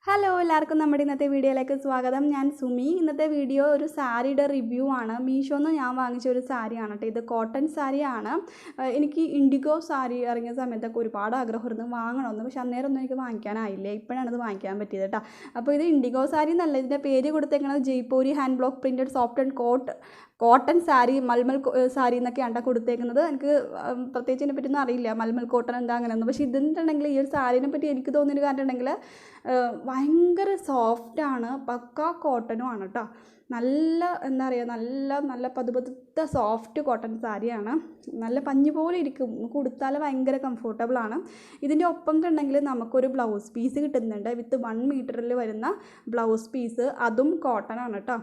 Hello എല്ലാവർക്കും നമ്മുടെ ഇന്നത്തെ വീഡിയോയിലേക്ക് സ്വാഗതം. ഞാൻ സുമി. ഇന്നത്തെ വീഡിയോ ഒരു സാരിയുടെ റിവ്യൂ ആണ്. മീഷോന്ന് ഞാൻ വാങ്ങിച്ച ഒരു സാരിയാണ് കേട്ടോ. ഇത് കോട്ടൺ സാരിയാണ്. എനിക്ക് ഇൻഡിഗോ സാരി ഇറങ്ങിയ സമയത്തൊക്കെ ഒരുപാട് ആഗ്രഹമായിരുന്നു വാങ്ങണമെന്ന്. പക്ഷെ അന്നേരമൊന്നും എനിക്ക് വാങ്ങിക്കാനായില്ല. ഇപ്പോഴാണ് ഇത് വാങ്ങിക്കാൻ പറ്റിയത് കേട്ടോ. അപ്പോൾ ഇത് ഇൻഡിഗോ സാരി എന്നല്ല, ഇതിൻ്റെ പേര് കൊടുത്തേക്കുന്നത് Jaipuri hand block printed soft and cotton sari, malmal sari എന്നൊക്കെയാണ് കൊടുത്തേക്കുന്നത്. എനിക്ക് പ്രത്യേകിച്ച് ഇതിനെ പറ്റിയൊന്നും അറിയില്ല, മൽമൽ കോട്ടൺ എന്താ അങ്ങനെയൊന്നും. പക്ഷേ ഇതെന്നുണ്ടെങ്കിൽ ഈ ഒരു സാരീനെ പറ്റി എനിക്ക് തോന്നിയൊരു കാര്യം ഉണ്ടെങ്കിൽ ഭയങ്കര സോഫ്റ്റാണ്, പക്കാ കോട്ടനും ആണ് കേട്ടോ. നല്ല എന്താ പറയുക, നല്ല പതുപതുത്ത സോഫ്റ്റ് കോട്ടൺ സാരിയാണ്. നല്ല പഞ്ഞി പോലെ ഇരിക്കും, കൊടുത്താൽ ഭയങ്കര കംഫർട്ടബിളാണ്. ഇതിൻ്റെ ഒപ്പം ഉണ്ടെങ്കിൽ നമുക്കൊരു ബ്ലൗസ് പീസ് കിട്ടുന്നുണ്ട് വിത്ത് 1 മീറ്ററിൽ വരുന്ന ബ്ലൗസ് പീസ്, അതും കോട്ടൺ ആണ് കേട്ടോ.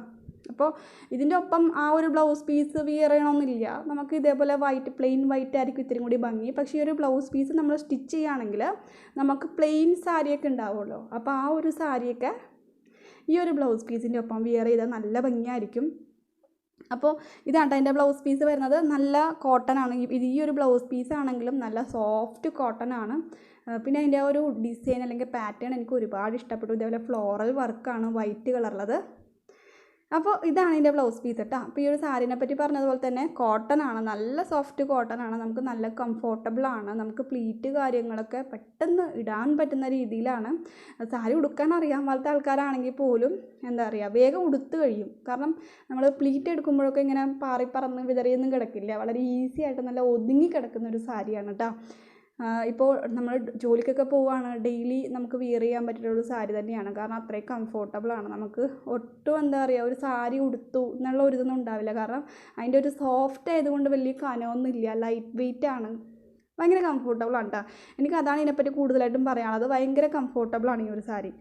അപ്പോൾ ഇതിൻ്റെ ഒപ്പം ആ ഒരു ബ്ലൗസ് പീസ് വിയർ ചെയ്യണമെന്നില്ല, നമുക്ക് ഇതേപോലെ പ്ലെയിൻ വൈറ്റ് ആയിരിക്കും ഇത്തിരി കൂടി ഭംഗി. പക്ഷേ ഈ ഒരു ബ്ലൗസ് പീസ് നമ്മൾ സ്റ്റിച്ച് ചെയ്യുകയാണെങ്കിൽ നമുക്ക് പ്ലെയിൻ സാരിയൊക്കെ ഉണ്ടാവുമല്ലോ, അപ്പോൾ ആ ഒരു സാരിയൊക്കെ ഈ ഒരു ബ്ലൗസ് പീസിൻ്റെ ഒപ്പം വിയർ ചെയ്താൽ നല്ല ഭംഗിയായിരിക്കും. അപ്പോൾ ഇതാണ് അതിൻ്റെ ബ്ലൗസ് പീസ് വരുന്നത്. നല്ല കോട്ടൺ ആണ്. ഈ ഒരു ബ്ലൗസ് പീസ് ആണെങ്കിലും നല്ല സോഫ്റ്റ് കോട്ടൺ ആണ്. പിന്നെ അതിൻ്റെ ഒരു ഡിസൈൻ അല്ലെങ്കിൽ പാറ്റേൺ എനിക്ക് ഒരുപാട് ഇഷ്ടപ്പെട്ടു. ഇതേപോലെ ഫ്ലോറൽ വർക്കാണ് വൈറ്റ് കളറുള്ളത്. അപ്പോൾ ഇതാണ് ഇതിൻ്റെ ബ്ലൗസ് പീസ് കേട്ടോ. അപ്പോൾ ഈ ഒരു സാരീനെ പറ്റി പറഞ്ഞതുപോലെ തന്നെ കോട്ടൺ ആണ്, നല്ല സോഫ്റ്റ് കോട്ടൺ ആണ്. നമുക്ക് നല്ല കംഫോർട്ടബിളാണ്. നമുക്ക് പ്ലീറ്റ് കാര്യങ്ങളൊക്കെ പെട്ടെന്ന് ഇടാൻ പറ്റുന്ന രീതിയിലാണ്. സാരി ഉടുക്കാൻ അറിയാൻ പോലത്തെ ആൾക്കാരാണെങ്കിൽ പോലും എന്താ പറയുക, വേഗം ഉടുത്ത് കഴിയും. കാരണം നമ്മൾ പ്ലീറ്റ് എടുക്കുമ്പോഴൊക്കെ ഇങ്ങനെ പറന്ന് വിതറിയൊന്നും കിടക്കില്ല. വളരെ ഈസി ആയിട്ട് നല്ല ഒതുങ്ങി കിടക്കുന്ന ഒരു സാരിയാണ് കേട്ടോ. ഇപ്പോൾ നമ്മൾ ജോലിക്കൊക്കെ പോവുകയാണ്, ഡെയിലി നമുക്ക് വിയർ ചെയ്യാൻ പറ്റുന്നൊരു സാരി തന്നെയാണ്. കാരണം അത്രയും കംഫോർട്ടബിളാണ്. നമുക്ക് ഒട്ടും എന്താ പറയുക, ഒരു സാരി ഉടുത്തു എന്നുള്ള ഒരു ഇതൊന്നും ഉണ്ടാവില്ല. കാരണം അതിൻ്റെ ഒരു സോഫ്റ്റ് ആയതുകൊണ്ട് വലിയ കനമൊന്നുമില്ല, ലൈറ്റ് വെയിറ്റ് ആണ്, ഭയങ്കര കംഫോർട്ടബിളാണ് കേട്ടോ. എനിക്ക് അതാണ് ഇതിനെപ്പറ്റി കൂടുതലായിട്ടും പറയാനുള്ളത്. ഭയങ്കര കംഫോർട്ടബിളാണ് ഈ ഒരു സാരി.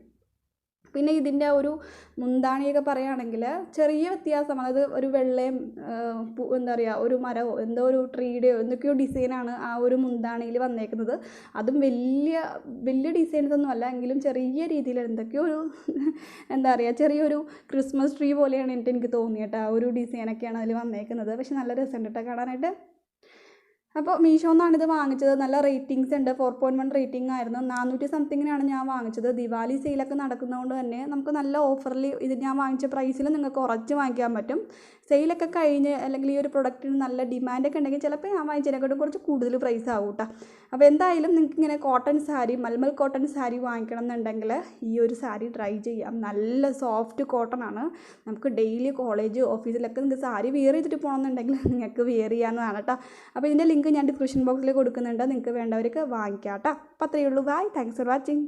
പിന്നെ ഇതിൻ്റെ ഒരു മുന്താണിയൊക്കെ പറയുകയാണെങ്കിൽ ചെറിയ വ്യത്യാസമാണ്. അത് ഒരു വെള്ളയും എന്താ പറയുക, ഒരു മരമോ എന്തോ ഒരു ട്രീയുടെയോ എന്തൊക്കെയോ ഡിസൈനാണ് ആ ഒരു മുന്താണിയിൽ വന്നേക്കുന്നത്. അതും വലിയ ഡിസൈൻസ് ഒന്നും അല്ല, എങ്കിലും ചെറിയ രീതിയിൽ എന്തൊക്കെയോ ഒരു എന്താ പറയുക, ചെറിയൊരു ക്രിസ്മസ് ട്രീ പോലെയാണ് എനിക്ക് തോന്നിയിട്ട്. ആ ഒരു ഡിസൈനൊക്കെയാണ് അതിൽ വന്നേക്കുന്നത്. പക്ഷെ നല്ല രസമുണ്ട് കേട്ടോ കാണാനായിട്ട്. അപ്പോൾ മീഷോന്നാണ് ഇത് വാങ്ങിച്ചത്. നല്ല റേറ്റിംഗ്സ് ഉണ്ട്, 4.1 റേറ്റിംഗ് ആയിരുന്നു. 400 സംതിങ്ങിനാണ് ഞാൻ വാങ്ങിച്ചത്. ദിവാലി സെയിലൊക്കെ നടക്കുന്നതുകൊണ്ട് തന്നെ നമുക്ക് നല്ല ഓഫറിൽ ഇത് ഞാൻ വാങ്ങിച്ച പ്രൈസിൽ നിങ്ങൾക്ക് കുറച്ച് വാങ്ങിക്കാൻ പറ്റും. സെയിലൊക്കെ കഴിഞ്ഞ് അല്ലെങ്കിൽ ഈ ഒരു പ്രൊഡക്റ്റിന് നല്ല ഡിമാൻഡൊക്കെ ഉണ്ടെങ്കിൽ ചിലപ്പോൾ ഞാൻ വാങ്ങിച്ചതിനെക്കാട്ടും കുറച്ച് കൂടുതൽ പ്രൈസ് ആവും കേട്ടോ. അപ്പോൾ എന്തായാലും നിങ്ങൾക്ക് ഇങ്ങനെ കോട്ടൺ സാരി, മൽമൽ കോട്ടൺ സാരി വാങ്ങിക്കണം എന്നുണ്ടെങ്കിൽ ഈ ഒരു സാരി ട്രൈ ചെയ്യാം. നല്ല സോഫ്റ്റ് കോട്ടൺ ആണ്. നമുക്ക് ഡെയിലി കോളേജ് ഓഫീസിലൊക്കെ നിങ്ങൾക്ക് സാരി വിയർ ചെയ്തിട്ട് പോകണമെന്നുണ്ടെങ്കിൽ നിങ്ങൾക്ക് വിയർ ചെയ്യാവുന്നതാണ് കേട്ടോ. അപ്പോൾ ഇതിൻ്റെ ലിങ്ക് ഞാൻ ഡിസ്ക്രിപ്ഷൻ ബോക്സിൽ കൊടുക്കുന്നുണ്ട്, നിങ്ങൾക്ക് വേണ്ടവർക്ക് വാങ്ങിക്കാം കേട്ടോ. അപ്പോൾ അത്രയേ ഉള്ളൂ. Bye, thanks for watching.